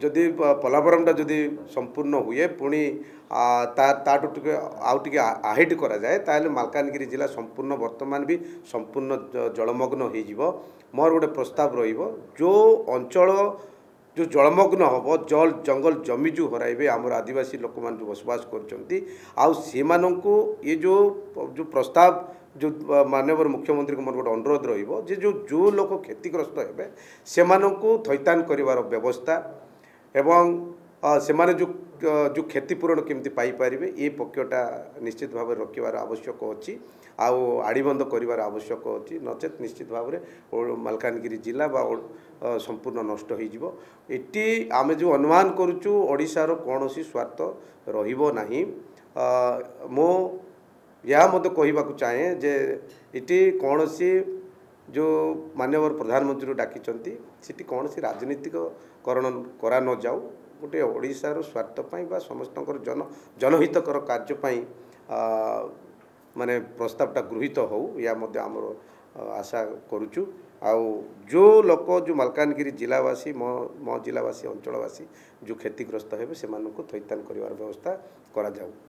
जदि पोलावरमटा जदि संपूर्ण हुए पुणी ताठू टे आउ टे आहेट करा जाए ताले मालकानगिरी जिला संपूर्ण वर्तमान भी संपूर्ण जलमग्न हो मोर गोटे प्रस्ताव रहिबो जो अंचल जो जलमग्न हम जल जंगल जमी जो हराइबे आमर आदिवासी लोक मान जो बसवास कर ये जो प्रस्ताव जो माननीय मुख्यमंत्री को मोर गोटे अनुरोध रहिबो जे जो लोक क्षतिग्रस्त हेबे सेमानंकु थैतान करिवार व्यवस्था एवं सेमाने जो क्षतिपूरण केमती पाई पारिबे ये पक्षटा निश्चित भाव रखिबार आवश्यक अछि आउ आड़ीबंद करिवार आवश्यक अछि नचेत निश्चित भाव में मालकानगिरी जिला बा संपूर्ण नष्ट हो जिवो एटी आमे जो अनुमान करूचु ओडिशार कोनोसी स्वार्थ रहिबो नाही मो या मत कहवाक चाहे जे इटी कोनोसी जो माननीय प्रधानमंत्री डाकिचंती सिटी कोनोसी राजनीतिक करण करा न जाऊ गोटे ओडिशार स्वार्थ पाई बा समस्तकर जनहितकर कार्य पाई माने प्रस्तावटा गृहीत हो या मध्य आमर आशा करूचु आउ जो लोक जो मालकानगिरी जिलावासी मो जिलावासी अंचलवासी जो क्षतिग्रस्त हेबे से थैतान करिवार व्यवस्था करा जाऊ।